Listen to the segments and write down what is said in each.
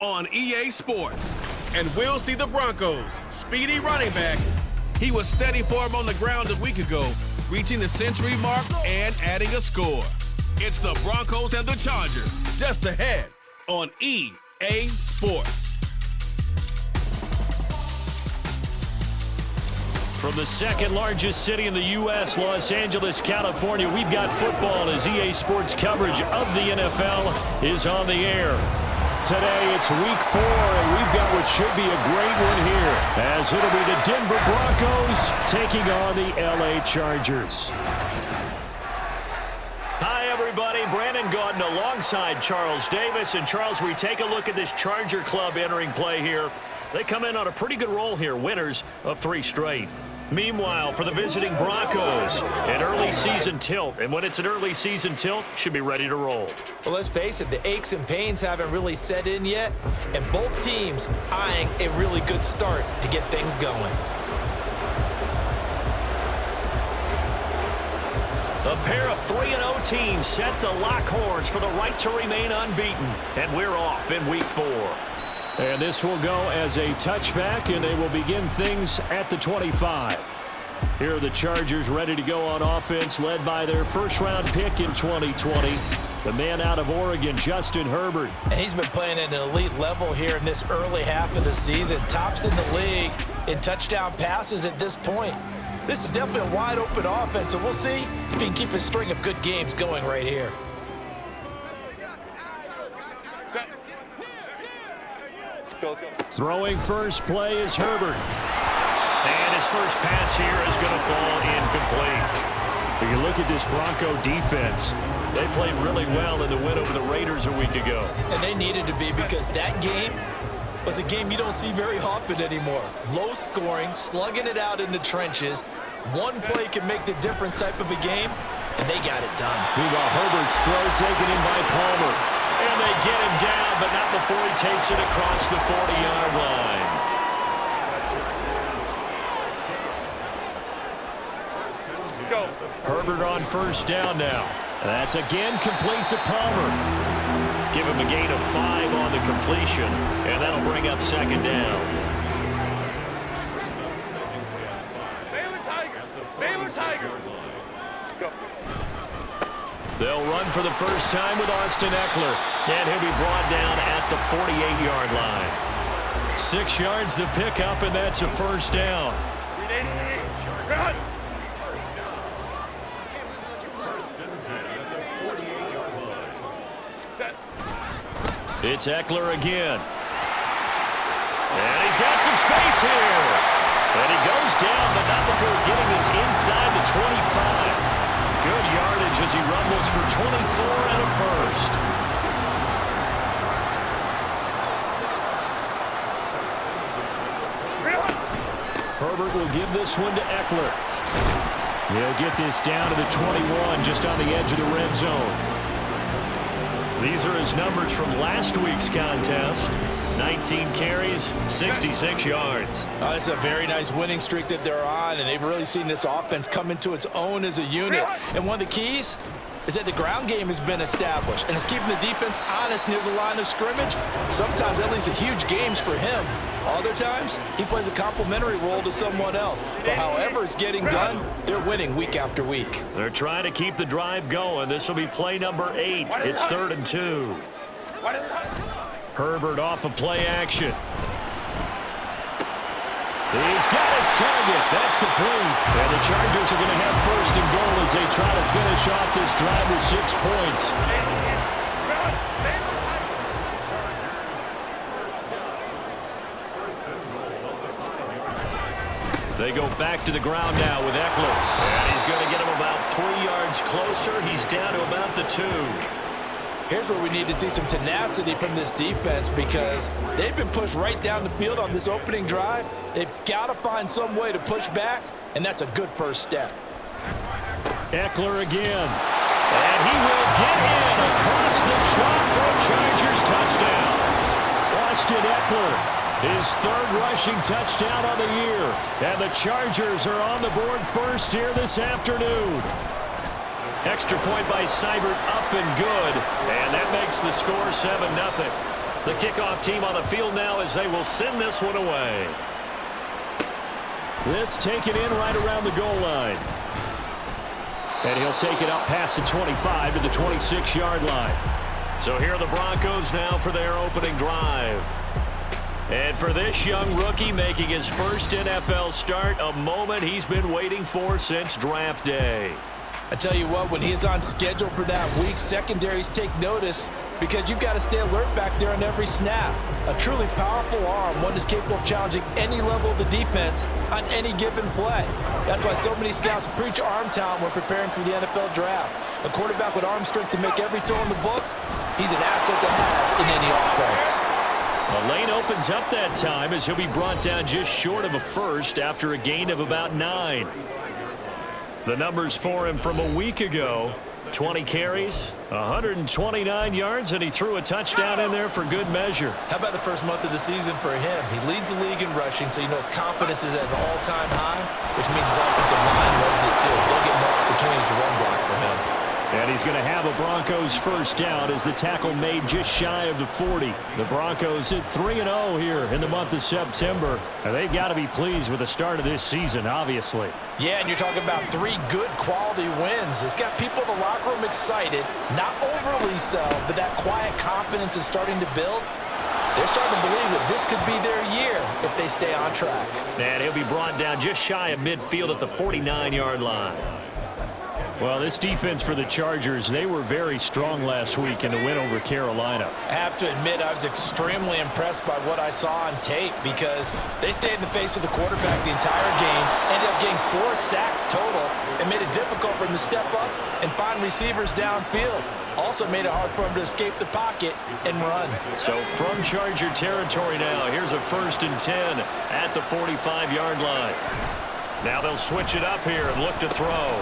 on EA Sports. And we'll see the Broncos' speedy running back. He was steady for him on the ground a week ago, reaching the century mark and adding a score. It's the Broncos and the Chargers, just ahead on EA Sports. From the second largest city in the U.S., Los Angeles, California, we've got football as EA Sports coverage of the NFL is on the air. Today, it's week 4, and we've got what should be a great one here, as it'll be the Denver Broncos taking on the L.A. Chargers. Hi, everybody. Brandon Gaudin alongside Charles Davis. And, Charles, we take a look at this Charger club entering play here. They come in on a pretty good roll here, winners of 3 straight. Meanwhile, for the visiting Broncos, an early season tilt. And when it's an early season tilt, should be ready to roll. Well, let's face it, the aches and pains haven't really set in yet, and both teams eyeing a really good start to get things going. A pair of 3-0 teams set to lock horns for the right to remain unbeaten. And we're off in week 4. And this will go as a touchback, and they will begin things at the 25. Here are the Chargers ready to go on offense, led by their first-round pick in 2020, the man out of Oregon, Justin Herbert. And he's been playing at an elite level here in this early half of the season. Tops in the league in touchdown passes at this point. This is definitely a wide-open offense, and we'll see if he can keep a string of good games going right here. Throwing first play is Herbert. And his first pass here is going to fall incomplete. If you look at this Bronco defense, they played really well in the win over the Raiders a week ago. And they needed to be, because that game was a game you don't see very often anymore. Low scoring, slugging it out in the trenches. One play can make the difference type of a game, and they got it done. Meanwhile, Herbert's throw taken in by Palmer. And they get him down, but not before he takes it across the 40-yard line. Go. Herbert on first down now. That's again complete to Palmer. Give him a gain of 5 on the completion, and that'll bring up second down. Baylor Tiger. Go. They'll run for the first time with Austin Eckler, and he'll be brought down at the 48-yard line. 6 yards the pickup, and that's a first down. Run. It's Eckler again. And he's got some space here. And he goes down, but not before getting this inside the 25. Good yardage as he rumbles for 24 and a first. Herbert will give this one to Eckler. He'll get this down to the 21, just on the edge of the red zone. These are his numbers from last week's contest. 19 carries, 66 yards. It's a very nice winning streak that they're on, and they've really seen this offense come into its own as a unit. And one of the keys is that the ground game has been established, and it's keeping the defense honest near the line of scrimmage. Sometimes that leads to huge games for him. Other times, he plays a complementary role to someone else. But however it's getting done, they're winning week after week. They're trying to keep the drive going. This will be play number 8. It's 3rd and 2. Herbert off of play action. He's got his target. That's complete. And the Chargers are going to have first and goal as they try to finish off this drive with 6 points. They go back to the ground now with Eckler. And he's going to get him about 3 yards closer. He's down to about the 2. Here's where we need to see some tenacity from this defense, because they've been pushed right down the field on this opening drive. They've got to find some way to push back, and that's a good first step. Eckler again. And he will get in across the chalk for a Chargers touchdown. Austin Eckler, his 3rd rushing touchdown on the year. And the Chargers are on the board first here this afternoon. Extra point by Seibert, up and good. And that makes the score 7-0. The kickoff team on the field now as they will send this one away. This taken in right around the goal line. And he'll take it up past the 25 to the 26-yard line. So here are the Broncos now for their opening drive. And for this young rookie making his first NFL start, a moment he's been waiting for since draft day. I tell you what, when he is on schedule for that week, secondaries take notice because you've got to stay alert back there on every snap. A truly powerful arm, one is capable of challenging any level of the defense on any given play. That's why so many scouts preach arm talent when preparing for the NFL draft. A quarterback with arm strength to make every throw in the book, he's an asset to have in any offense. The lane opens up that time as he'll be brought down just short of a first after a gain of about 9. The numbers for him from a week ago: 20 carries, 129 yards, and he threw a touchdown in there for good measure. How about the first month of the season for him? He leads the league in rushing, so you know his confidence is at an all-time high, which means his offensive line loves it too. They'll get more opportunities to run block for him. And he's going to have a Broncos first down as the tackle made just shy of the 40. The Broncos hit 3-0 here in the month of September. And they've got to be pleased with the start of this season, obviously. Yeah, and you're talking about 3 good quality wins. It's got people in the locker room excited, not overly so, but that quiet confidence is starting to build. They're starting to believe that this could be their year if they stay on track. And he'll be brought down just shy of midfield at the 49-yard line. Well, this defense for the Chargers, they were very strong last week in the win over Carolina. I have to admit, I was extremely impressed by what I saw on tape because they stayed in the face of the quarterback the entire game, ended up getting 4 sacks total, and made it difficult for him to step up and find receivers downfield. Also made it hard for him to escape the pocket and run. So from Charger territory now, here's a 1st and 10 at the 45-yard line. Now they'll switch it up here and look to throw.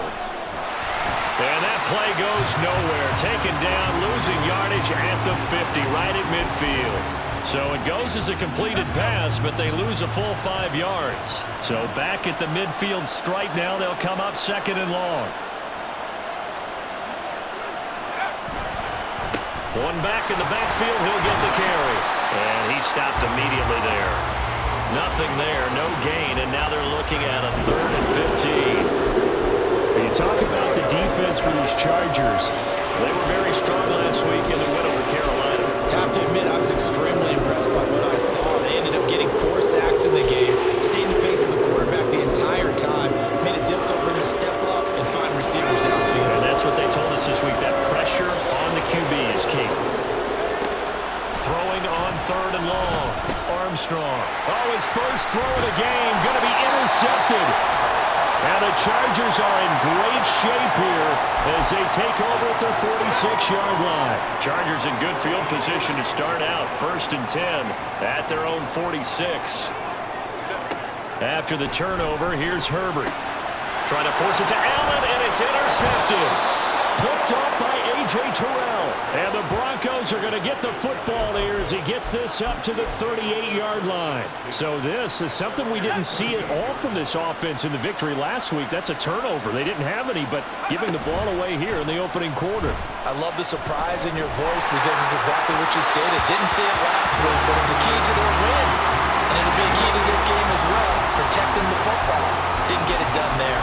And that play goes nowhere. Taken down, losing yardage at the 50, right at midfield. So it goes as a completed pass, but they lose a full 5 yards. So back at the midfield stripe now, they'll come up 2nd and long. One back in the backfield, he'll get the carry. And he stopped immediately there. Nothing there, no gain, and now they're looking at a 3rd and 15. You talk about the defense for these Chargers. They were very strong last week in the win over Carolina. I have to admit, I was extremely impressed by what I saw. They ended up getting 4 sacks in the game, stayed in the face of the quarterback the entire time, made it difficult for him to step up and find receivers downfield. And that's what they told us this week, that pressure on the QB is key. Throwing on 3rd and long. Armstrong. Oh, his first throw of the game, going to be intercepted. And the Chargers are in great shape here as they take over at their 46-yard line. Chargers in good field position to start out. 1st and 10 at their own 46. After the turnover, here's Herbert. Trying to force it to Allen, and it's intercepted. Picked up by A.J. Terrell. And the Broncos are going to get the football here as he gets this up to the 38-yard line. So this is something we didn't see at all from this offense in the victory last week. That's a turnover. They didn't have any, but giving the ball away here in the opening quarter. I love the surprise in your voice because it's exactly what you stated. Didn't see it last week, but it's a key to their win. And it'll be a key to this game as well, protecting the football. Didn't get it done there.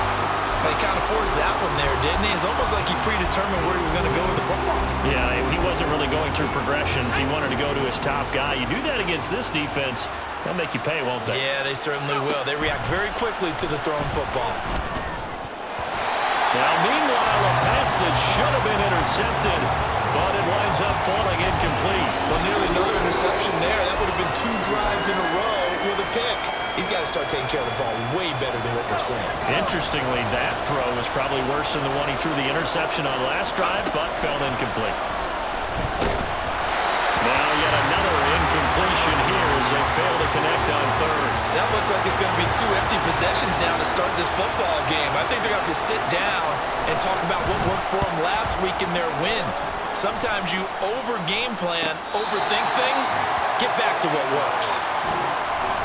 But he kind of forced that one there, didn't he? It's almost like he predetermined where he was going to go with the football. Yeah, he wasn't really going through progressions. He wanted to go to his top guy. You do that against this defense, they'll make you pay, won't they? Yeah, they certainly will. They react very quickly to the thrown football. Now, meanwhile, a pass that should have been intercepted, but it winds up falling incomplete. Well, nearly another interception there. That would have been 2 drives in a row with a pick. He's got to start taking care of the ball way better than what we're seeing. Interestingly, that throw was probably worse than the one he threw the interception on last drive, but fell incomplete. Now yet another incompletion here as they fail to connect on 3rd. That looks like it's going to be 2 empty possessions now to start this football game. I think they're going to have to sit down and talk about what worked for them last week in their win. Sometimes you over-game plan, overthink things, get back to what works.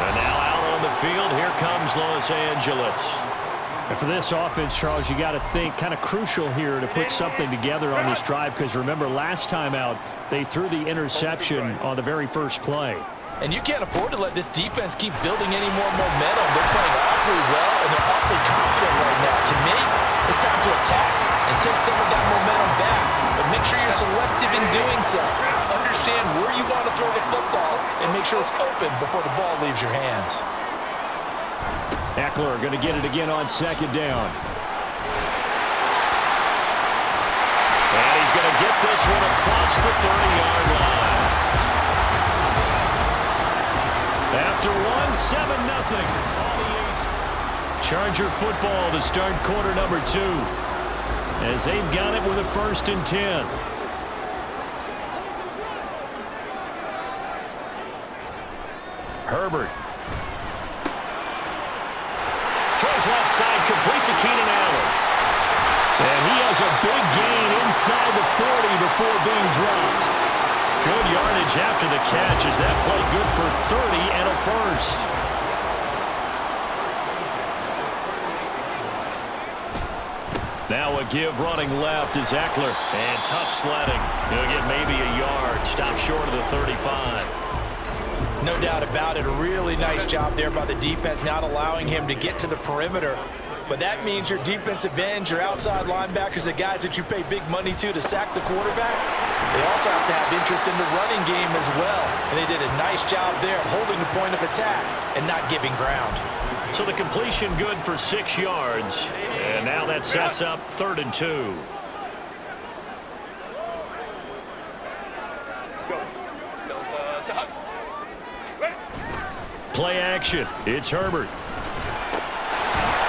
And now out on the field, here comes Los Angeles. And for this offense, Charles, you got to think kind of crucial here to put something together on this drive, because remember last time out they threw the interception on the very first play. And you can't afford to let this defense keep building any more momentum. They're playing awfully well, and they're awfully confident right now. To me, it's time to attack and take some of that momentum back. But make sure you're selective in doing so. Understand where you want to throw the football and make sure it's open before the ball leaves your hands. Eckler going to get it again on second down. And he's going to get this one across the 30-yard line. After one, 7-0. Charger football to start quarter number 2. As they've got it with a 1st and 10. Herbert. Throws left side, complete to Keenan Allen. And he has a big gain inside the 40 before being dropped. Good yardage after the catch as that play good for 30 and a 1st. Now a give running left is Eckler. And tough sledding. He'll get maybe a yard. Stop short of the 35. No doubt about it. A really nice job there by the defense, not allowing him to get to the perimeter. But that means your defensive ends, your outside linebackers, the guys that you pay big money to sack the quarterback, they also have to have interest in the running game as well. And they did a nice job there of holding the point of attack and not giving ground. So the completion good for 6 yards. And now that sets up 3rd and 2. Play action. It's Herbert.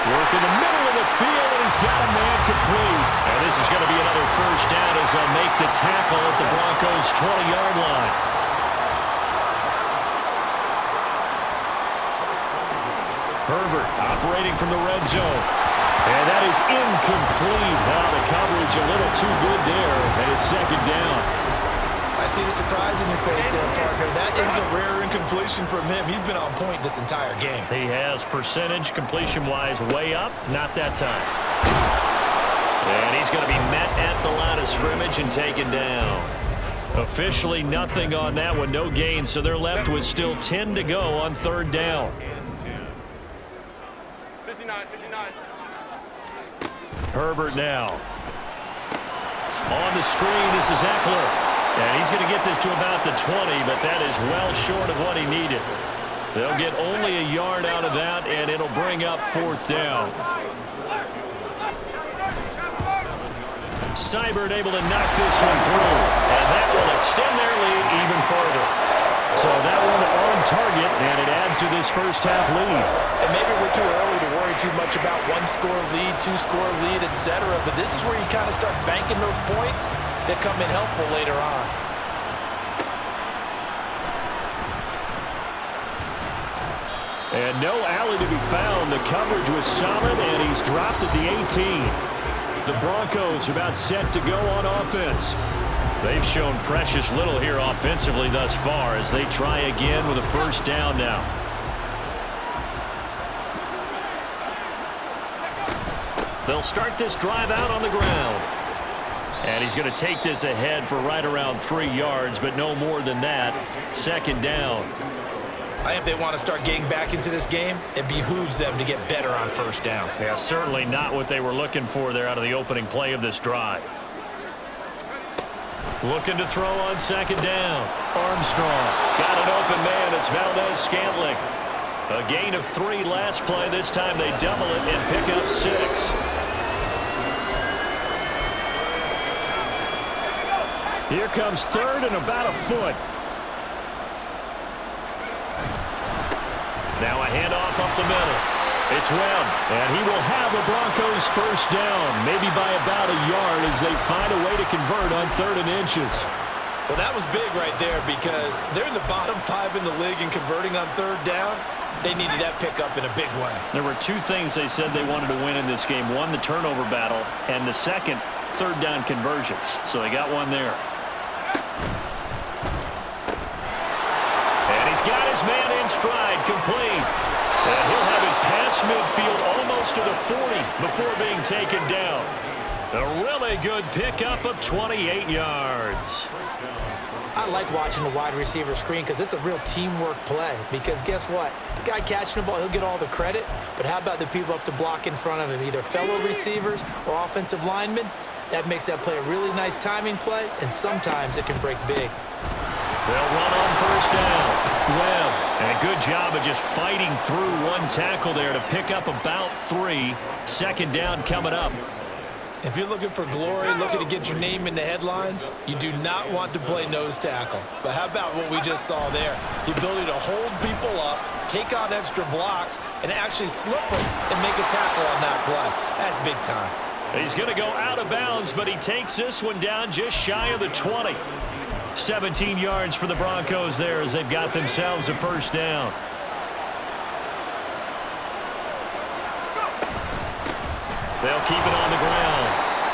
Work in the middle of the field, and he's got a man complete. And this is going to be another 1st down as they'll make the tackle at the Broncos' 20-yard line. Herbert operating from the red zone. And that is incomplete. Now the coverage a little too good there, and it's 2nd down. I see the surprise in your face there, partner. That is a rare incompletion from him. He's been on point this entire game. He has percentage completion-wise way up, not that time. And he's going to be met at the line of scrimmage and taken down. Officially nothing on that one, no gain, so they're left with still 10 to go on 3rd down. 59. Herbert now. On the screen, this is Eckler. And he's going to get this to about the 20, but that is well short of what he needed. They'll get only a yard out of that, and it'll bring up 4th down. Seibert able to knock this one through, and that will extend their lead even further. So that one on target, and it adds to this first-half lead. And maybe we're too early to worry too much about 1-score lead, 2-score lead, etc. But this is where you kind of start banking those points that come in helpful later on. And no alley to be found. The coverage was solid, and he's dropped at the 18. The Broncos are about set to go on offense. They've shown precious little here offensively thus far as they try again with a 1st down now. They'll start this drive out on the ground. And he's going to take this ahead for right around 3 yards, but no more than that. 2nd down. I think if they want to start getting back into this game, it behooves them to get better on 1st down. Yeah, certainly not what they were looking for there out of the opening play of this drive. Looking to throw on 2nd down. Armstrong got an open man. It's Valdez-Scantling. A gain of 3 last play. This time they double it and pick up 6. Here comes 3rd and about a foot. Now a handoff up the middle. It's Webb, and he will have the Broncos 1st down, maybe by about a yard as they find a way to convert on 3rd and inches. Well, that was big right there because they're in the bottom 5 in the league in converting on 3rd down. They needed that pickup in a big way. There were 2 things they said they wanted to win in this game. One, the turnover battle, and the second, 3rd down conversions. So they got one there. And he's got his man in stride, complete. And he'll have it past midfield almost to the 40 before being taken down. A really good pickup of 28 yards. I like watching the wide receiver screen because it's a real teamwork play. Because guess what? The guy catching the ball, he'll get all the credit. But how about the people up to block in front of him, either fellow receivers or offensive linemen? That makes that play a really nice timing play, and sometimes it can break big. They'll run on first down. Webb, and a good job of just fighting through one tackle there to pick up about 3. Second down coming up. If you're looking for glory, looking to get your name in the headlines, you do not want to play nose tackle. But how about what we just saw there? The ability to hold people up, take on extra blocks, and actually slip them and make a tackle on that play. That's big time. He's going to go out of bounds, but he takes this one down just shy of the 20. 17 yards for the Broncos there as they've got themselves a first down. They'll keep it on the ground.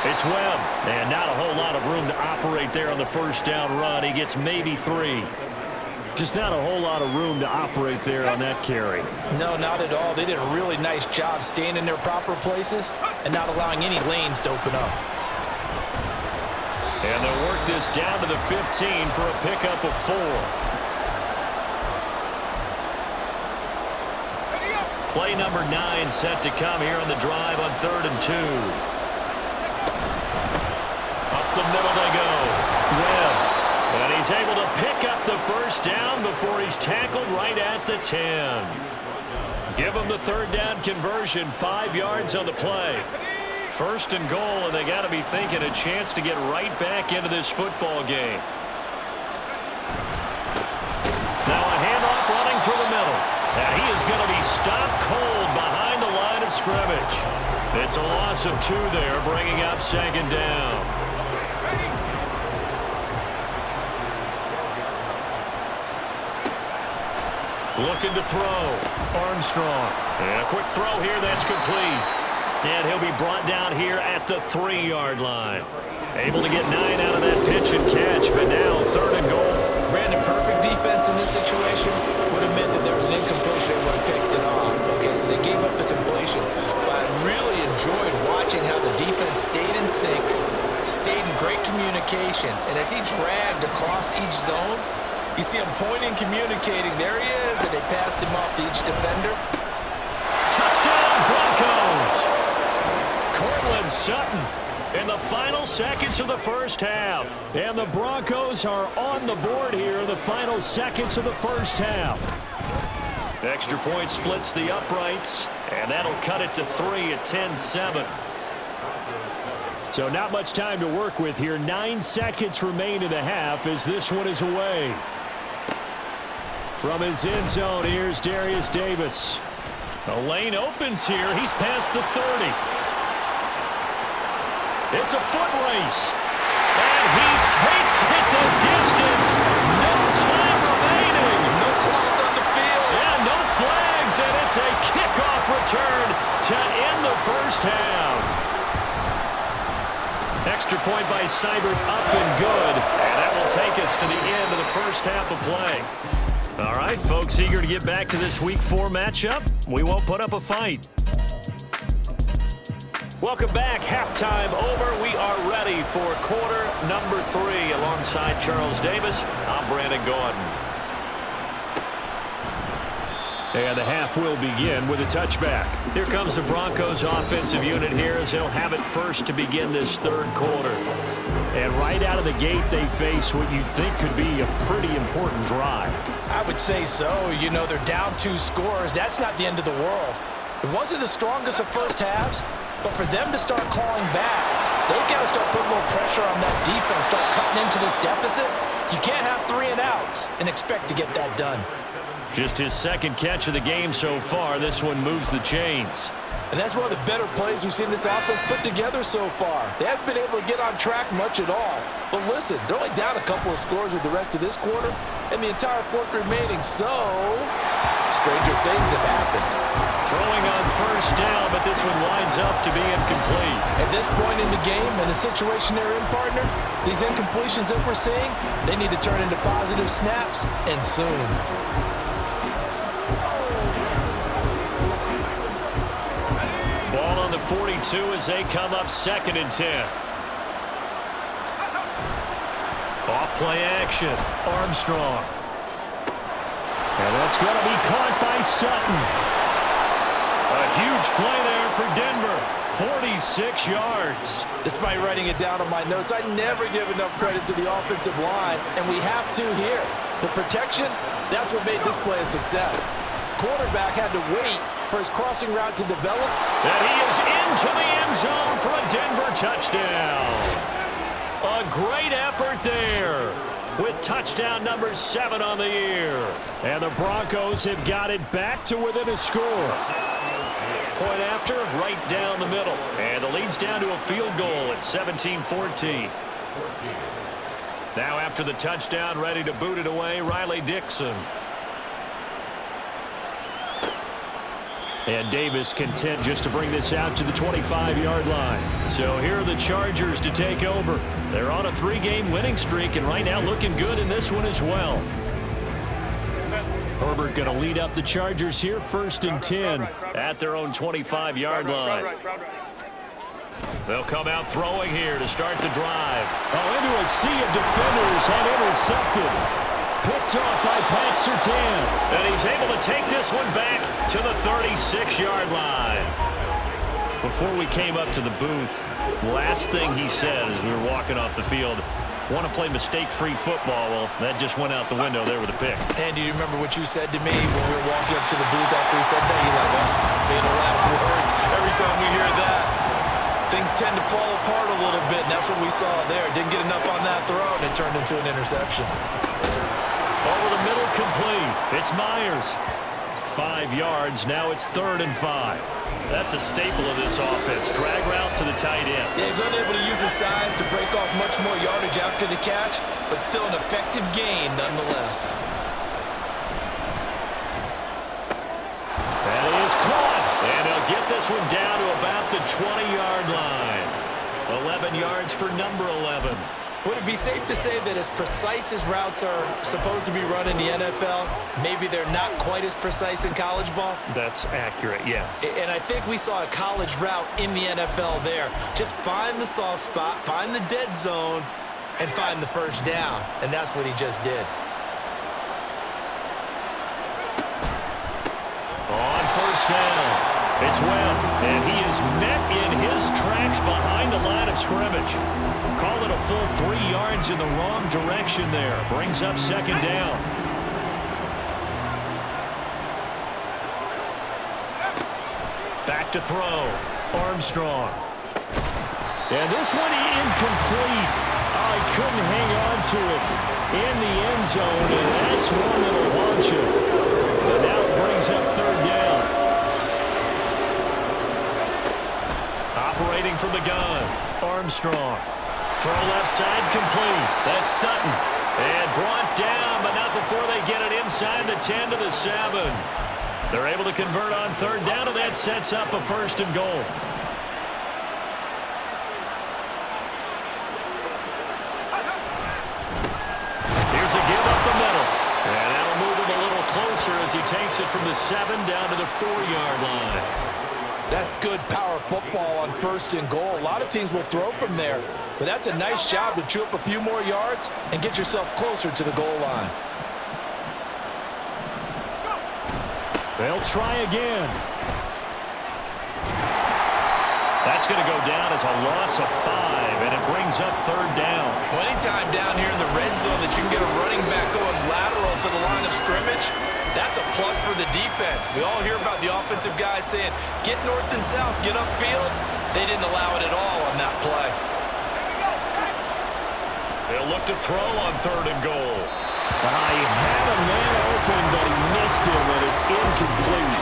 It's Webb, and not a whole lot of room to operate there on the first down run. He gets maybe 3. Just not a whole lot of room to operate there on that carry. No, not at all. They did a really nice job staying in their proper places and not allowing any lanes to open up. And they'll work this down to the 15 for a pickup of 4. Play number 9 set to come here on the drive on 3rd and 2. Up the middle they go. Webb. And he's able to pick up the first down before he's tackled right at the 10. Give him the 3rd down conversion, 5 yards on the play. 1st and goal, and they got to be thinking a chance to get right back into this football game. Now a handoff running through the middle. And he is going to be stopped cold behind the line of scrimmage. It's a loss of 2 there, bringing up 2nd down. Looking to throw. Armstrong. And a quick throw here that's complete. And he'll be brought down here at the 3-yard line. Able to get 9 out of that pitch and catch, but now 3rd and goal. Brandon, perfect defense in this situation would have meant that there was an incompletion. They would have picked it off. Okay, so they gave up the completion. But I really enjoyed watching how the defense stayed in sync, stayed in great communication. And as he dragged across each zone, you see him pointing, communicating. There he is, and they passed him off to each defender. Touchdown, Broncos! Cortland Sutton in the final seconds of the first half. And the Broncos are on the board here in the final seconds of the first half. Extra point splits the uprights, and that'll cut it to 3 at 10-7. So not much time to work with here. 9 seconds remain in the half as this one is away. From his end zone, here's Darius Davis. The lane opens here. He's past the 30. It's a foot race. And he takes it the distance. No time remaining. No clock on the field. Yeah, no flags. And it's a kickoff return to end the first half. Extra point by Seibert, up and good. And that will take us to the end of the first half of play. All right, folks, eager to get back to this Week 4 matchup. We won't put up a fight. Welcome back. Halftime over. We are ready for quarter number 3. Alongside Charles Davis, I'm Brandon Gordon. And the half will begin with a touchback. Here comes the Broncos offensive unit here as they'll have it first to begin this 3rd quarter. And right out of the gate, they face what you'd think could be a pretty important drive. I would say so. You know, they're down 2 scores. That's not the end of the world. It wasn't the strongest of first halves, but for them to start clawing back, they've got to start putting more pressure on that defense, start cutting into this deficit. You can't have 3 and outs and expect to get that done. Just his 2nd catch of the game so far. This one moves the chains. And that's one of the better plays we've seen this offense put together so far. They haven't been able to get on track much at all. But listen, they're only down a couple of scores with the rest of this quarter and the entire 4th remaining. So, stranger things have happened. Throwing on first down, but this one winds up to be incomplete. At this point in the game, and the situation they're in, partner, these incompletions that we're seeing, they need to turn into positive snaps, and soon. 2 as they come up 2nd and 10. Off play action. Armstrong. And that's going to be caught by Sutton. A huge play there for Denver. 46 yards. Despite writing it down on my notes, I never give enough credit to the offensive line, and we have to here. The protection, that's what made this play a success. Quarterback had to wait for his crossing route to develop. And he is into the end zone for a Denver touchdown. A great effort there with touchdown number 7 on the year. And the Broncos have got it back to within a score. Point after, right down the middle. And the lead's down to a field goal at 17-14. Now after the touchdown, ready to boot it away, Riley Dixon. And Davis content just to bring this out to the 25-yard line. So here are the Chargers to take over. They're on a 3-game winning streak, and right now looking good in this one as well. Herbert going to lead up the Chargers here, 1st and 10 at their own 25-yard line. They'll come out throwing here to start the drive. Oh, into a sea of defenders and intercepted. Picked off by Pat Surtain. And he's able to take this one back to the 36-yard line. Before we came up to the booth, last thing he said as we were walking off the field, want to play mistake-free football. Well, that just went out the window there with a pick. And do you remember what you said to me when we were walking up to the booth after he said that? You're like, oh, fatal last words. Every time we hear that, things tend to fall apart a little bit, and that's what we saw there. Didn't get enough on that throw, and it turned into an interception. Over the middle, complete. It's Myers. 5 yards. Now it's 3rd and 5. That's a staple of this offense. Drag route to the tight end. Yeah, he's unable to use his size to break off much more yardage after the catch, but still an effective gain nonetheless. That is caught. And he'll get this one down to about the 20-yard line. 11 yards for number 11. Would it be safe to say that as precise as routes are supposed to be run in the NFL, maybe they're not quite as precise in college ball? That's accurate, yeah. And I think we saw a college route in the NFL there. Just find the soft spot, find the dead zone, and find the first down. And that's what he just did. On 1st down. It's Webb, and he is met in his tracks behind the line of scrimmage. Call it a full 3 yards in the wrong direction there. Brings up 2nd down. Back to throw. Armstrong. And this one incomplete. Oh, he couldn't hang on to it in the end zone, and that's one that'll launch him. And now it brings up 3rd down. Operating from the gun. Armstrong. Throw left side complete. That's Sutton. And brought down, but not before they get it inside the 10 to the 7. They're able to convert on 3rd down, and that sets up a 1st and goal. Here's a give up the middle. And that'll move him a little closer as he takes it from the 7 down to the 4-yard line. That's good power football on 1st and goal. A lot of teams will throw from there, but that's a nice job to chew up a few more yards and get yourself closer to the goal line. They'll try again. That's going to go down as a loss of 5, and it brings up 3rd down. Well, anytime down here in the red zone that you can get a running back going lateral to the line of scrimmage, that's a plus for the defense. We all hear about the offensive guys saying, get north and south, get upfield. They didn't allow it at all on that play. They'll look to throw on 3rd and goal. He had a man open, but he missed him, and it's incomplete.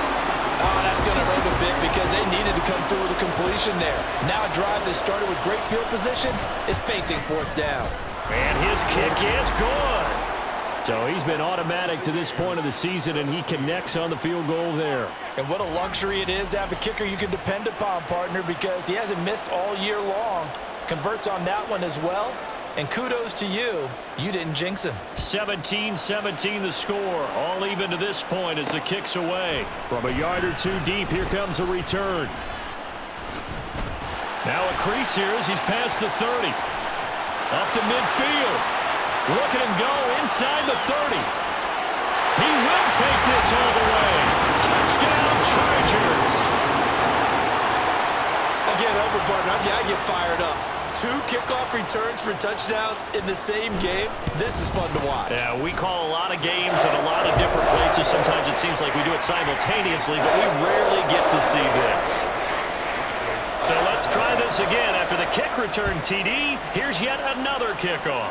Oh, that's going to hurt a bit because they needed to come through with a completion there. Now a drive that started with great field position is facing 4th down. And his kick is good. So he's been automatic to this point of the season, and he connects on the field goal there. And what a luxury it is to have a kicker you can depend upon, partner, because he hasn't missed all year long. Converts on that one as well. And kudos to you. You didn't jinx him. 17-17 the score. All even to this point as the kick's away. From a yard or two deep, here comes a return. Now a crease here as he's past the 30. Up to midfield. Look at him go inside the 30. He will take this all the way. Touchdown, Chargers. Again, over, partner, I get fired up. 2 kickoff returns for touchdowns in the same game. This is fun to watch. Yeah, we call a lot of games in a lot of different places. Sometimes it seems like we do it simultaneously, but we rarely get to see this. So let's try this again. After the kick return TD, here's yet another kickoff.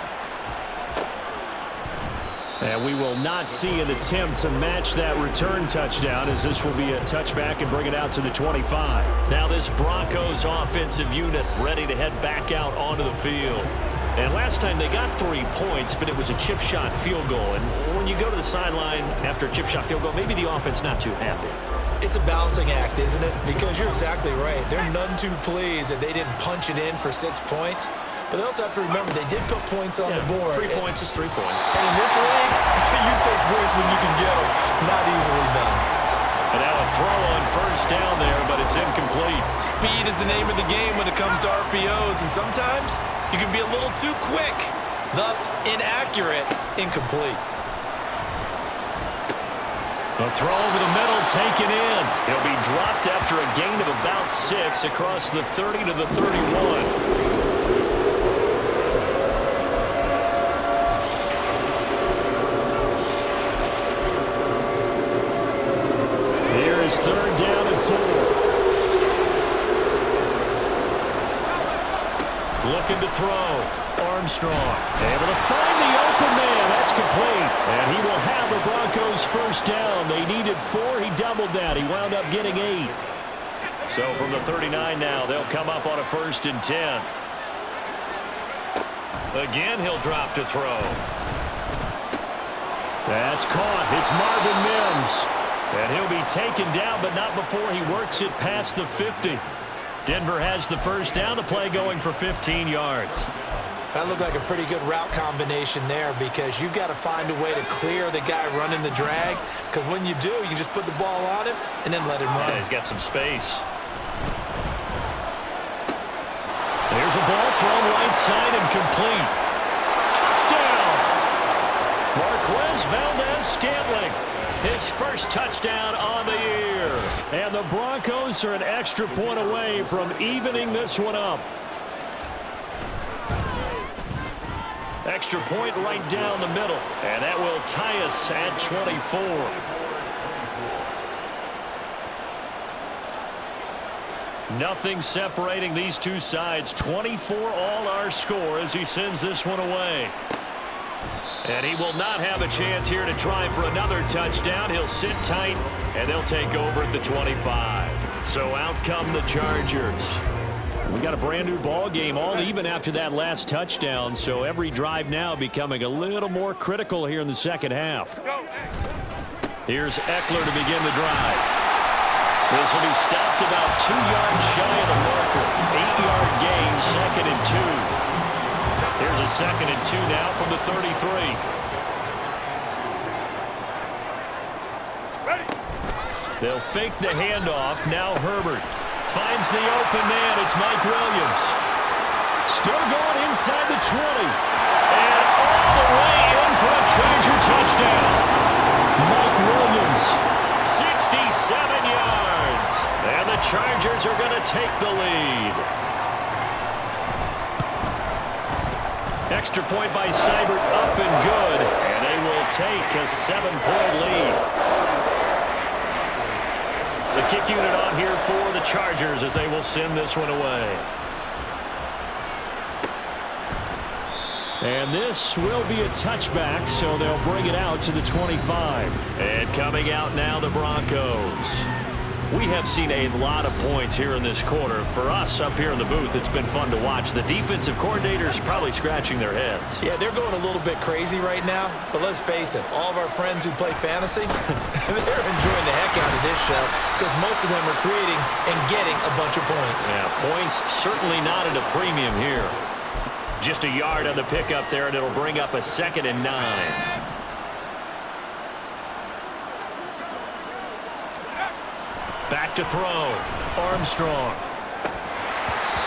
And we will not see an attempt to match that return touchdown, as this will be a touchback and bring it out to the 25. Now this Broncos offensive unit ready to head back out onto the field. And last time they got 3 points, but it was a chip shot field goal. And when you go to the sideline after a chip shot field goal, maybe the offense not too happy. It's a balancing act, isn't it? Because you're exactly right. They're none too pleased that they didn't punch it in for 6 points. But they also have to remember they did put points on the board. 3 points is 3 points. And in this league, you take points when you can get them. Not easily done. And now a throw on first down there, but it's incomplete. Speed is the name of the game when it comes to RPOs. And sometimes you can be a little too quick. Thus, inaccurate, incomplete. A throw over the middle taken in. He'll be dropped after a gain of about 6 across the 30 to the 31. Is 3rd down and 4. Looking to throw. Armstrong able to find the open man. That's complete. And he will have the Broncos first down. They needed 4. He doubled that. He wound up getting 8. So from the 39 now, they'll come up on a 1st and 10. Again, he'll drop to throw. That's caught. It's Marvin Mims. And he'll be taken down, but not before he works it past the 50. Denver has the first down. The play going for 15 yards. That looked like a pretty good route combination there, because you've got to find a way to clear the guy running the drag, because when you do, you can just put the ball on him and then let him run. Yeah, he's got some space. There's a ball thrown right side and complete. Touchdown! Marquez Valdez-Scantling. His first touchdown on the year. And the Broncos are an extra point away from evening this one up. Extra point right down the middle. And that will tie us at 24. Nothing separating these two sides. 24 all our score as he sends this one away. And he will not have a chance here to try for another touchdown. He'll sit tight, and they'll take over at the 25. So out come the Chargers. We got a brand new ball game, all even after that last touchdown. So every drive now becoming a little more critical here in the second half. Here's Eckler to begin the drive. This will be stopped about 2 yards shy of the marker. 8-yard gain, 2nd and 2. Here's a 2nd and 2 now from the 33. Ready. They'll fake the handoff. Now Herbert finds the open man. It's Mike Williams. Still going inside the 20. And all the way in for a Charger touchdown. Mike Williams, 67 yards. And the Chargers are going to take the lead. Extra point by Seibert, up and good. And they will take a 7-point lead. The kick unit on here for the Chargers as they will send this one away. And this will be a touchback, so they'll bring it out to the 25. And coming out now, the Broncos. We have seen a lot of points here in this quarter. For us up here in the booth, it's been fun to watch. The defensive coordinators probably scratching their heads. Yeah, they're going a little bit crazy right now, but let's face it, all of our friends who play fantasy, they're enjoying the heck out of this show because most of them are creating and getting a bunch of points. Yeah, points certainly not at a premium here. Just a yard on the pickup there, and it'll bring up a 2nd and 9. Back to throw. Armstrong.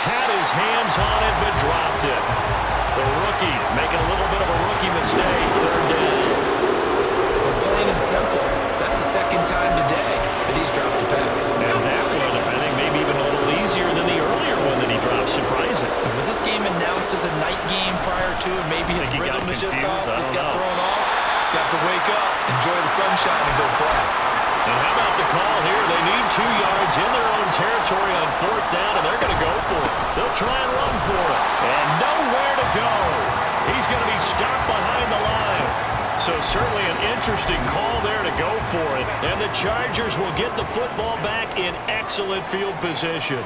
had his hands on it but dropped it. The rookie making a little bit of a rookie mistake. Third down. But plain and simple, that's the second time today that he's dropped a pass. And that one, I think, maybe even a little easier than the earlier one that he dropped. Surprising. Was this game announced as a night game prior to, and maybe his rhythm is just off? He's got thrown off. He's got to wake up, enjoy the sunshine, and go play. And how about the call here? They need 2 yards in their own territory on 4th down, and they're going to go for it. They'll try and run for it. And nowhere to go. He's going to be stopped behind the line. So certainly an interesting call there to go for it. And the Chargers will get the football back in excellent field position.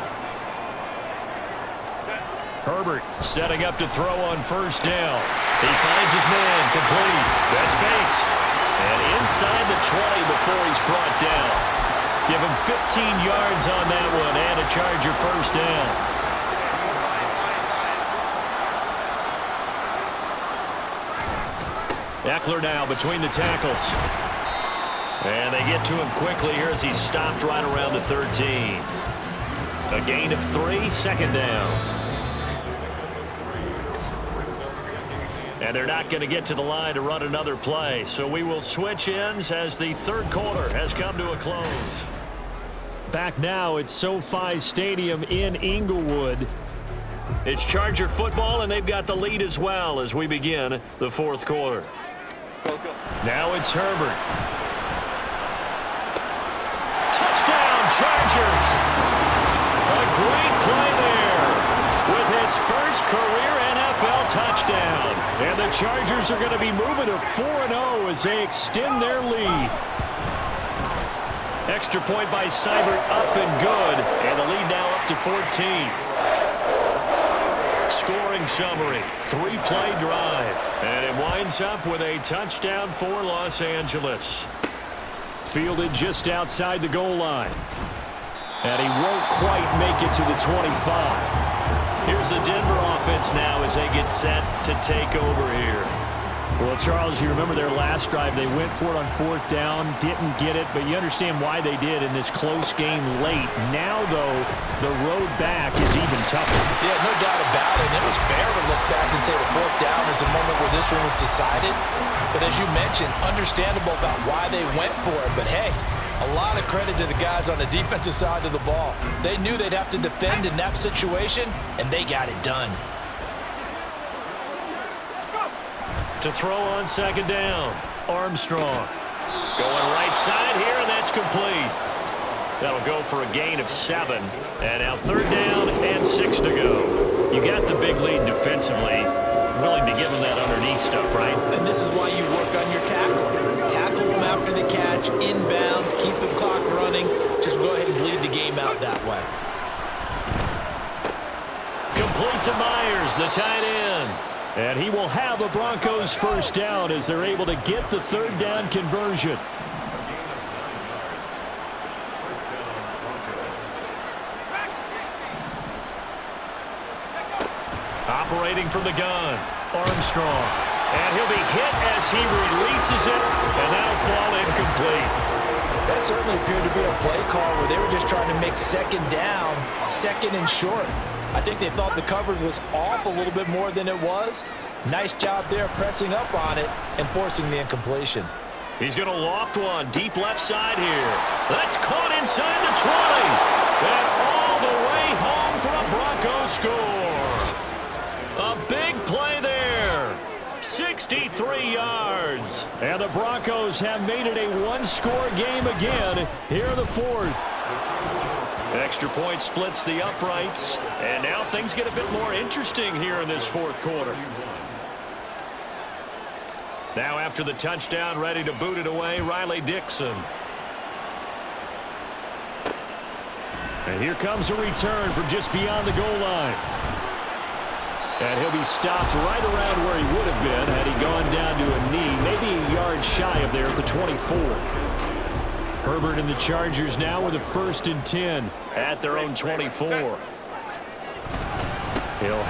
Herbert setting up to throw on 1st down. He finds his man complete. That's Banks. And inside the 20 before he's brought down. Give him 15 yards on that one and a Charger 1st down. Eckler now between the tackles. And they get to him quickly here as he's stopped right around the 13. A gain of 3, 2nd down. And they're not going to get to the line to run another play. So we will switch ends as the 3rd quarter has come to a close. Back now at SoFi Stadium in Inglewood. It's Charger football, and they've got the lead as well as we begin the 4th quarter. Now it's Herbert. Touchdown, Chargers! A great play there with his first career NFL touchdown. And the Chargers are going to be moving to 4-0 as they extend their lead. Extra point by Seibert up and good. And the lead now up to 14. Scoring summary, 3-play drive. And it winds up with a touchdown for Los Angeles. Fielded just outside the goal line. And he won't quite make it to the 25. Here's the Denver offense now as they get set to take over here. Well, Charles, you remember their last drive. They went for it on 4th down, didn't get it, but you understand why they did in this close game late. Now, though, the road back is even tougher. Yeah, no doubt about it. And it was fair to look back and say the 4th down is a moment where this one was decided. But as you mentioned, understandable about why they went for it. But, hey, a lot of credit to the guys on the defensive side of the ball. They knew they'd have to defend in that situation, and they got it done. To throw on 2nd down, Armstrong. Going right side here, and that's complete. That'll go for a gain of 7. And now 3rd down and 6 to go. You got the big lead defensively. Willing to give them that underneath stuff, right? And this is why you work on your tackling. Tackle them after the catch, inbounds, keep the clock running. Just go ahead and bleed the game out that way. Complete to Myers, the tight end. And he will have a Broncos 1st down as they're able to get the 3rd down conversion. Operating from the gun, Armstrong. And he'll be hit as he releases it, and that'll fall incomplete. That certainly appeared to be a play call where they were just trying to make 2nd down, 2nd and short. I think they thought the coverage was off a little bit more than it was. Nice job there pressing up on it and forcing the incompletion. He's going to loft one deep left side here. That's caught inside the 20. And all the way home for a Broncos score. A big play there. 63 yards. And the Broncos have made it a one-score game again here in the 4th. Extra point splits the uprights. And now things get a bit more interesting here in this 4th quarter. Now after the touchdown, ready to boot it away, Riley Dixon. And here comes a return from just beyond the goal line. And he'll be stopped right around where he would have been had he gone down to a knee, maybe a yard shy of there at the 24. Herbert and the Chargers now with a 1st and 10 at their own 24. He'll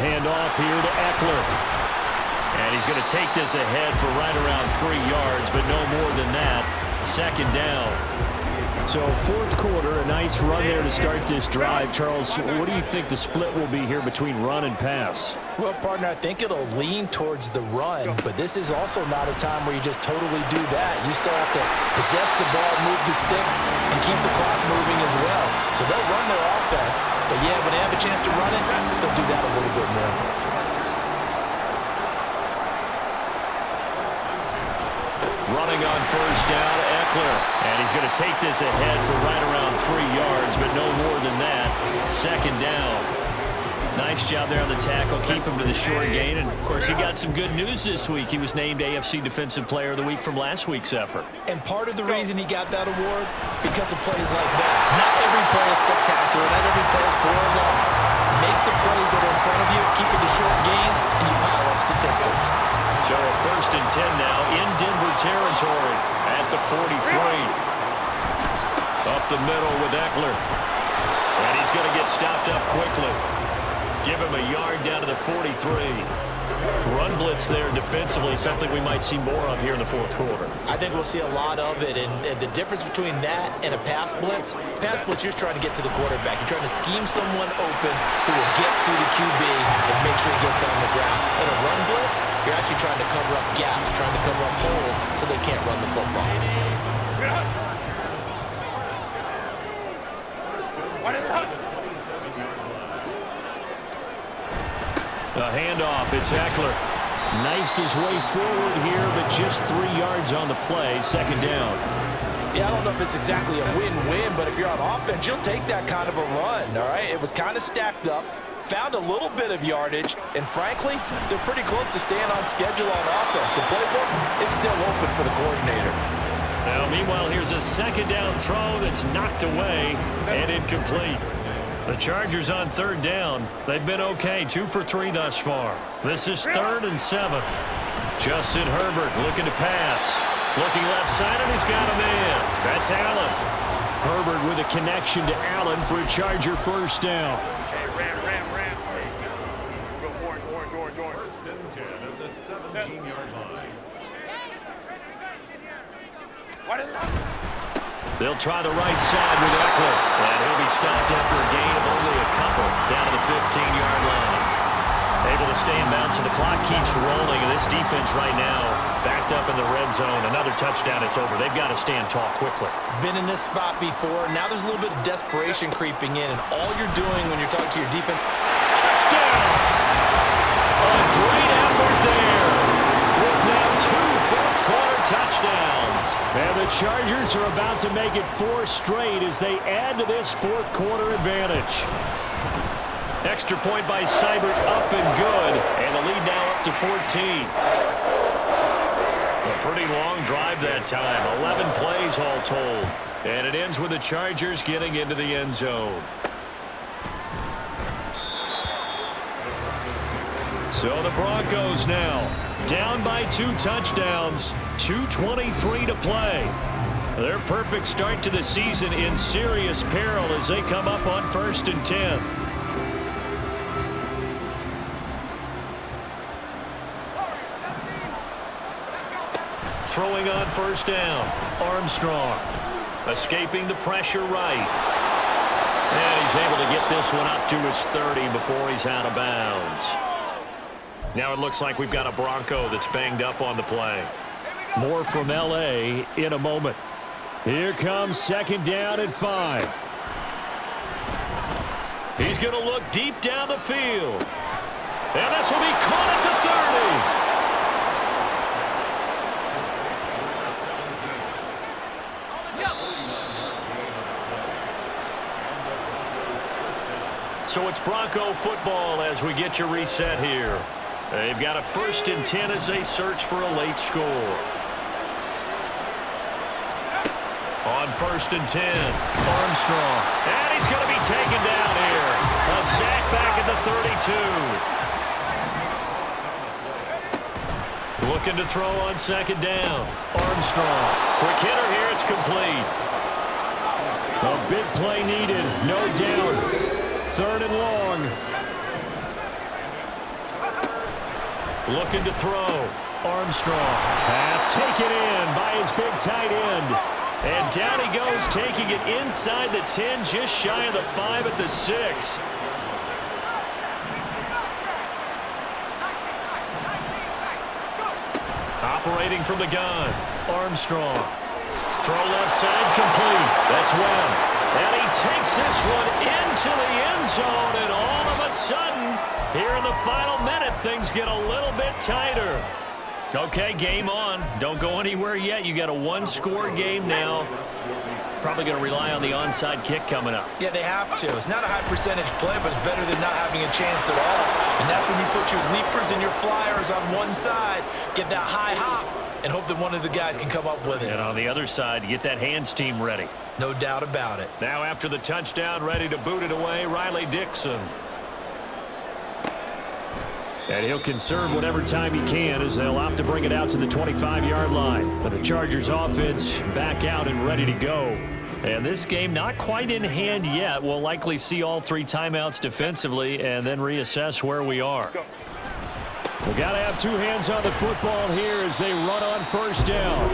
hand off here to Eckler. And he's going to take this ahead for right around 3 yards, but no more than that. 2nd down. So fourth quarter, a nice run there to start this drive. Charles, what do you think the split will be here between run and pass? Well, partner, I think it'll lean towards the run, but this is also not a time where you just totally do that. You still have to possess the ball, move the sticks, and keep the clock moving as well. So they'll run their offense, but yeah, when they have a chance to run it, they'll do that a little bit more. Running on first down, Eckler. And he's going to take this ahead for right around 3 yards, but no more than that. Second down. Nice job there on the tackle. Keep him to the short gain. And, of course, he got some good news this week. He was named AFC Defensive Player of the Week from last week's effort. And part of the reason he got that award, because of plays like that. Not every play is spectacular. Not every play is for a loss. Make the plays that are in front of you, keep it to short gains, and you pile up statistics. So a 1st and 10 now in Denver territory at the 43. Up the middle with Eckler. And he's going to get stopped up quickly. Give him a yard down to the 43. Run blitz there defensively, something we might see more of here in the fourth quarter. I think we'll see a lot of it, and the difference between that and a pass blitz, you're just trying to get to the quarterback. You're trying to scheme someone open who will get to the QB and make sure he gets on the ground. In a run blitz, you're actually trying to cover up gaps, trying to cover up holes so they can't run the football. A handoff, it's Eckler. Knifes his way forward here, but just 3 yards on the play. Second down. Yeah, I don't know if it's exactly a win-win, but if you're on offense, you'll take that kind of a run, all right? It was kind of stacked up, found a little bit of yardage, and frankly, they're pretty close to staying on schedule on offense. The playbook is still open for the coordinator. Now, meanwhile, here's a second down throw that's knocked away and incomplete. The Chargers on third down. They've been okay, 2 for 3 thus far. This is 3rd and 7. Justin Herbert looking to pass. Looking left side, and he's got a man. That's Allen. Herbert with a connection to Allen for a Charger first down. Hey, ram. Go, Warren. First and 10 at the 17-yard line. What is that? They'll try the right side with Eckler. And he'll be stopped after a gain of only a couple down to the 15-yard line. Able to stay in bounds, so the clock keeps rolling. And this defense right now backed up in the red zone. Another touchdown, it's over. They've got to stand tall quickly. Been in this spot before. Now there's a little bit of desperation creeping in, and all you're doing when you're talking to your defense. Touchdown! A great effort there. With now 2 fourth-quarter touchdowns. And the Chargers are about to make it 4 straight as they add to this fourth quarter advantage. Extra point by Seibert, up and good. And the lead now up to 14. A pretty long drive that time. 11 plays all told. And it ends with the Chargers getting into the end zone. So the Broncos now down by 2 touchdowns, 2:23 to play. Their perfect start to the season in serious peril as they come up on 1st and 10. Throwing on first down, Armstrong. Escaping the pressure right. And he's able to get this one up to his 30 before he's out of bounds. Now it looks like we've got a Bronco that's banged up on the play. More from L.A. in a moment. Here comes second down and 5. He's going to look deep down the field. And this will be caught at the 30. So it's Bronco football as we get you reset here. They've got a 1st and 10 as they search for a late score. On 1st and 10, Armstrong. And he's going to be taken down here. A sack back at the 32. Looking to throw on second down. Armstrong. Quick hitter here. It's complete. A big play needed, no doubt. 3rd and long. Looking to throw. Armstrong. Pass taken in by his big tight end. And down he goes, taking it inside the 10, just shy of the 5 at the 6. Operating from the gun, Armstrong. Throw left side, complete. That's Webb. And he takes this one into the end zone, and all of a sudden, here in the final minute, things get a little bit tighter. Okay, game on. Don't go anywhere yet. You got a one-score game now. Probably going to rely on the onside kick coming up. Yeah, they have to. It's not a high-percentage play, but it's better than not having a chance at all. And that's when you put your leapers and your flyers on one side, get that high hop, and hope that one of the guys can come up with it. And on the other side, get that hands team ready. No doubt about it. Now after the touchdown, ready to boot it away, Riley Dixon. And he'll conserve whatever time he can as they'll opt to bring it out to the 25-yard line. But the Chargers offense back out and ready to go. And this game not quite in hand yet. We'll likely see all 3 timeouts defensively and then reassess where we are. We've got to have 2 hands on the football here as they run on first down.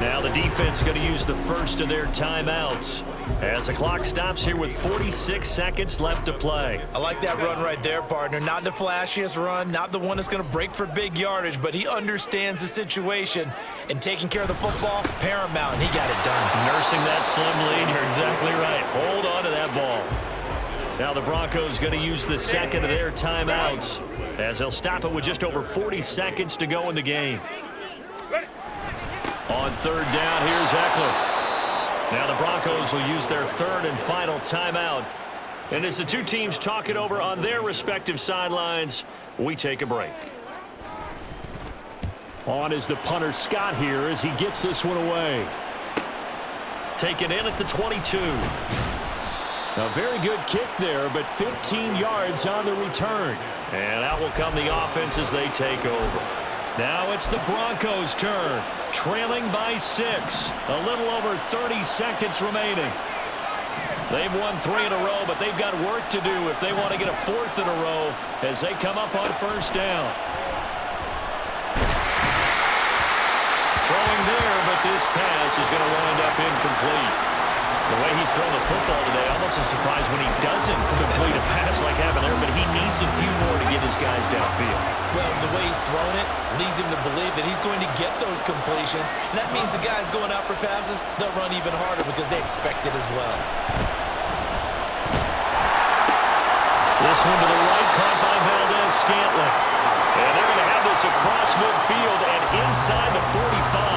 Now the defense going to use the first of their timeouts as the clock stops here with 46 seconds left to play. I like that run right there, partner. Not the flashiest run, not the one that's going to break for big yardage, but he understands the situation, and taking care of the football, paramount, and he got it done. Nursing that slim lead, you're exactly right. Hold on to that ball. Now the Broncos going to use the second of their timeouts as they'll stop it with just over 40 seconds to go in the game. On third down, here's Eckler. Now the Broncos will use their third and final timeout. And as the two teams talk it over on their respective sidelines, we take a break. On is the punter Scott here as he gets this one away. Taken in at the 22. A very good kick there, but 15 yards on the return. And out will come the offense as they take over. Now it's the Broncos' turn, trailing by 6. A little over 30 seconds remaining. They've won 3 in a row, but they've got work to do if they want to get a 4th in a row as they come up on first down. Throwing there, but this pass is going to wind up incomplete. The way he's thrown the football today, almost a surprise when he doesn't complete a pass like happened there, but he needs a few more to get his guys downfield. Well, the way he's thrown it leads him to believe that he's going to get those completions. And that means the guys going out for passes, they'll run even harder because they expect it as well. This one to the right, caught by Valdez-Scantling. And they're going to have this across midfield and inside the 45.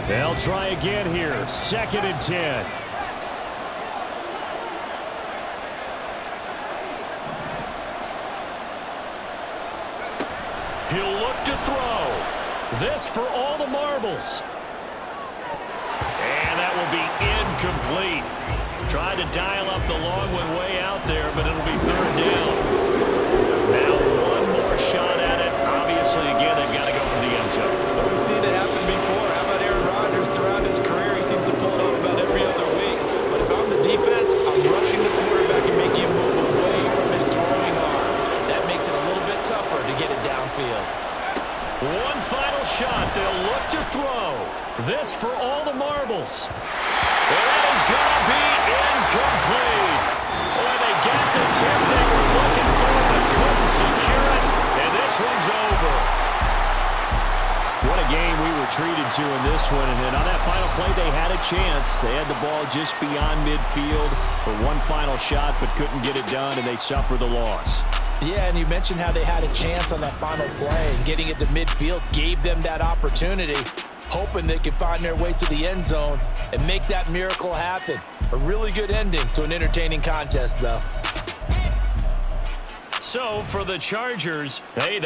They'll try again here. 2nd and 10. He'll look to throw. This for all the marbles. And that will be incomplete. Tried to dial up the long one way out there, but it'll be 3rd down. Now one more shot at it. Obviously, again, they've got to go for the end zone. We've seen it happen before. How about Aaron Rodgers throughout his career? He seems to pull it off about every other week. But if I'm the defense, I'm rushing the quarterback and making him move away from his throwing arm. That makes it a little bit tougher to get it downfield. One final shot. They'll look to throw. This for all the marbles. And that is going to be incomplete. Boy, they got the tip they were looking for, but couldn't secure it. And this one's over. What a game we were treated to in this one. And on that final play, they had a chance. They had the ball just beyond midfield for one final shot, but couldn't get it done, and they suffer the loss. Yeah, and you mentioned how they had a chance on that final play, and getting it to midfield gave them that opportunity, hoping they could find their way to the end zone and make that miracle happen. A really good ending to an entertaining contest, though. So for the Chargers, they